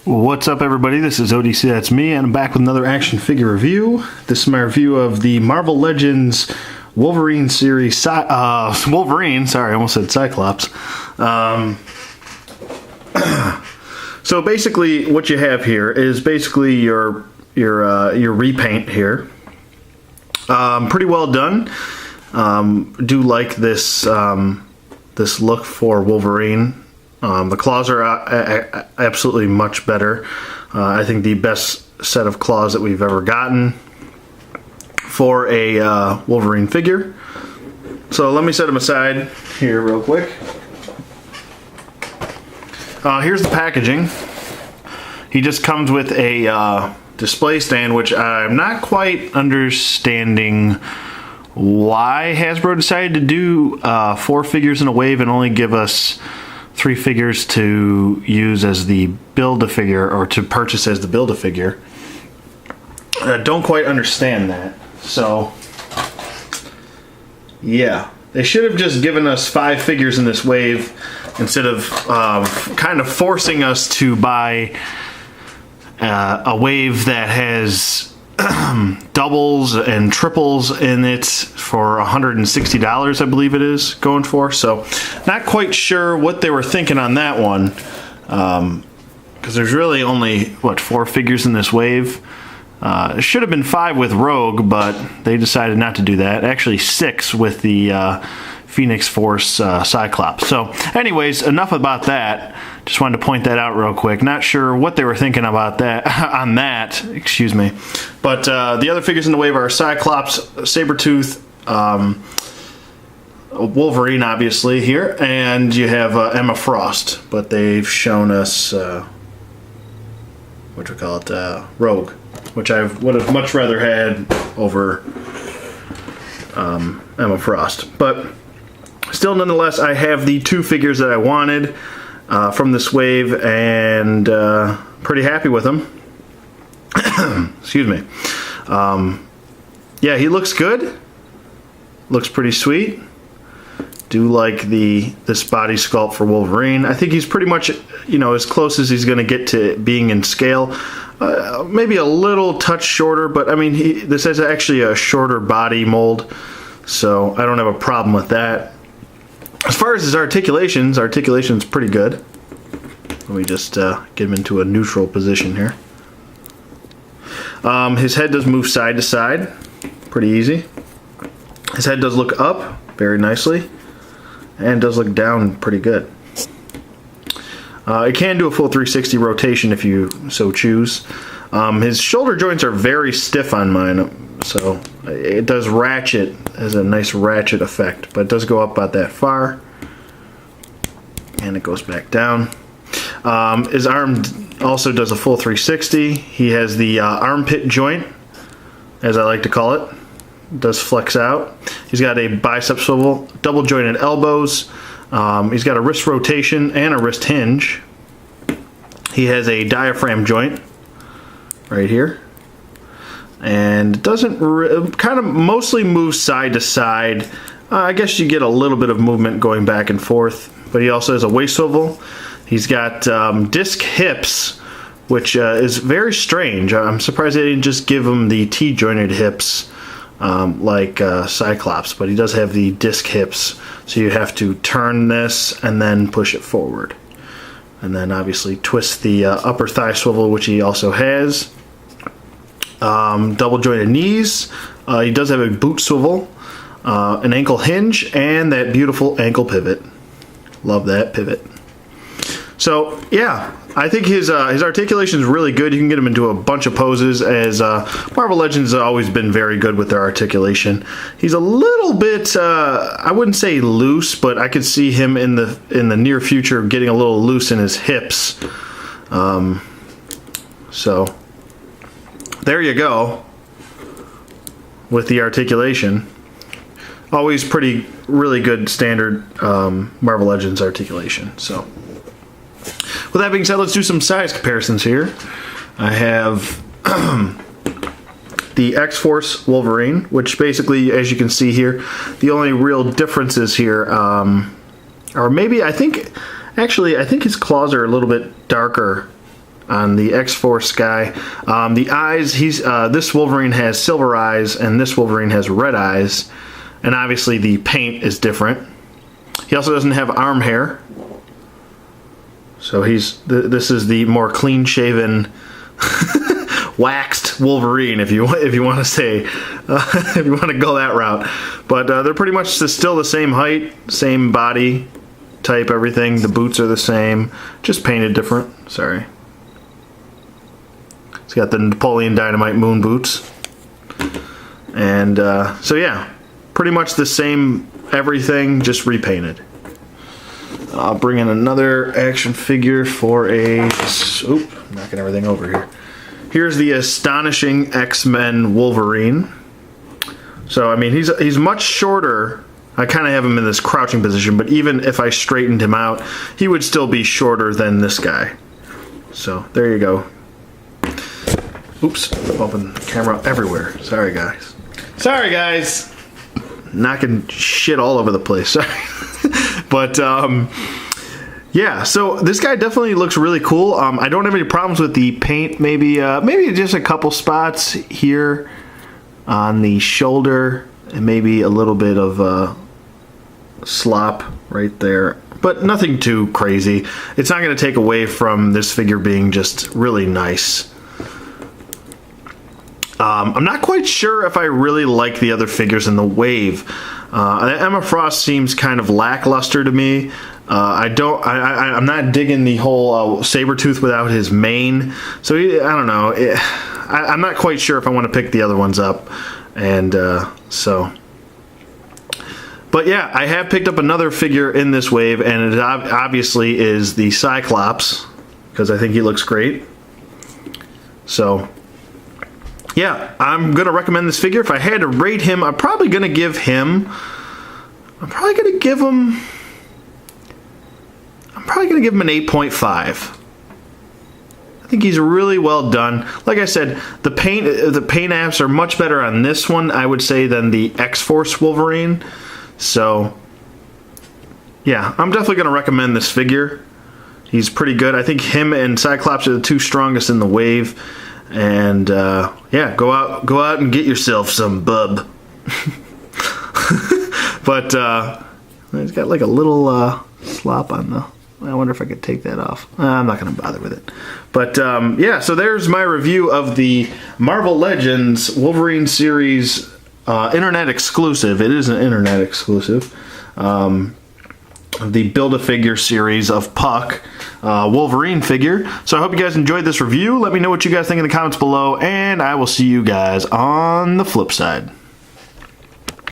What's up, everybody? This is ODC, that's me, and I'm back with another action figure review. This is my review of the Marvel Legends Wolverine series. Wolverine, sorry, I almost said Cyclops. So basically, what you have here is basically your repaint here. Pretty well done. Do like this this look for Wolverine. The claws are absolutely much better. I think the best set of claws that we've ever gotten for a Wolverine figure. So let me set them aside here real quick. Here's the packaging. He just comes with a display stand, which I'm not quite understanding why Hasbro decided to do 4 figures in a wave and only give us 3 figures to use as the Build-A-Figure, or to purchase as the Build-A-Figure. I don't quite understand that. So, yeah. They should have just given us 5 figures in this wave instead of kind of forcing us to buy a wave that has doubles and triples in it for $160, I believe it is going for. So not quite sure what they were thinking on that one, because there's really only 4 figures in this wave. It should have been 5 with Rogue, but they decided not to do that. Actually 6 with the Phoenix Force Cyclops. So anyways, enough about that. Just wanted to point that out real quick. Not sure what they were thinking about that on that, excuse me. But the other figures in the wave are Cyclops, Sabretooth, Wolverine obviously here, and you have Emma Frost, but they've shown us Rogue, which I would have much rather had over Emma Frost. But still, nonetheless, I have the 2 figures that I wanted from this wave, and pretty happy with them. Excuse me. Yeah, he looks good. Looks pretty sweet. Do like this body sculpt for Wolverine. I think he's pretty much, as close as he's going to get to being in scale. Maybe a little touch shorter, but I mean, this is actually a shorter body mold, so I don't have a problem with that. As far as his articulation's pretty good. Let me just get him into a neutral position here. His head does move side to side, pretty easy. His head does look up very nicely, and does look down pretty good. It can do a full 360 rotation if you so choose. His shoulder joints are very stiff on mine, so it does ratchet, has a nice ratchet effect, but it does go up about that far, and it goes back down. His arm also does a full 360. He has the armpit joint, as I like to call it. It does flex out. He's got a bicep swivel, double jointed elbows. He's got a wrist rotation and a wrist hinge. He has a diaphragm joint right here, and doesn't kind of mostly moves side to side. I guess you get a little bit of movement going back and forth, but he also has a waist swivel. He's got disc hips, which is very strange. I'm surprised they didn't just give him the T-jointed hips like Cyclops, but he does have the disc hips, so you have to turn this and then push it forward. And then obviously twist the upper thigh swivel, which he also has. Double jointed knees. He does have a boot swivel, an ankle hinge, and that beautiful ankle pivot. Love that pivot. So yeah, I think his articulation is really good. You can get him into a bunch of poses, as Marvel Legends has always been very good with their articulation. He's a little bit, I wouldn't say loose, but I could see him in the near future getting a little loose in his hips. So there you go with the articulation. Always really good standard Marvel Legends articulation. So with that being said, let's do some size comparisons here. I have the X-Force Wolverine, which basically, as you can see here, the only real differences here are maybe, I think his claws are a little bit darker on the X-Force guy. The eyes, this Wolverine has silver eyes, and this Wolverine has red eyes. And obviously the paint is different. He also doesn't have arm hair. So this is the more clean-shaven, waxed Wolverine, if you want to say, if you want to go that route. But they're pretty much still the same height, same body type, everything. The boots are the same, just painted different. Sorry. It's got the Napoleon Dynamite moon boots. And so yeah, pretty much the same everything, just repainted. I'll bring in another action figure for a... Oop, knocking everything over here. Here's the Astonishing X-Men Wolverine. So, I mean, he's much shorter. I kind of have him in this crouching position, but even if I straightened him out, he would still be shorter than this guy. So, there you go. Oops, open the camera everywhere. Sorry, guys. Sorry, guys. Knocking shit all over the place. Sorry. But, yeah, so this guy definitely looks really cool. I don't have any problems with the paint. Maybe just a couple spots here on the shoulder, and maybe a little bit of slop right there. But nothing too crazy. It's not going to take away from this figure being just really nice. I'm not quite sure if I really like the other figures in the wave. Emma Frost seems kind of lackluster to me. I'm not digging the whole Sabretooth without his mane. So I don't know. I'm not quite sure if I want to pick the other ones up. And so... But yeah, I have picked up another figure in this wave, and it obviously is the Cyclops, because I think he looks great. So... yeah, I'm going to recommend this figure. If I had to rate him, I'm probably going to give him... I'm probably going to give him an 8.5. I think he's really well done. Like I said, the paint apps are much better on this one, I would say, than the X-Force Wolverine. So, yeah, I'm definitely going to recommend this figure. He's pretty good. I think him and Cyclops are the two strongest in the wave. And yeah, go out and get yourself some bub. But he's got like a little slop on the... I wonder if I could take that off. I'm not going to bother with it. But yeah, so there's my review of the Marvel Legends Wolverine series internet exclusive. It is an internet exclusive. The Build-A-Figure series of Puck Wolverine figure. So I hope you guys enjoyed this review. Let me know what you guys think in the comments below, and I will see you guys on the flip side.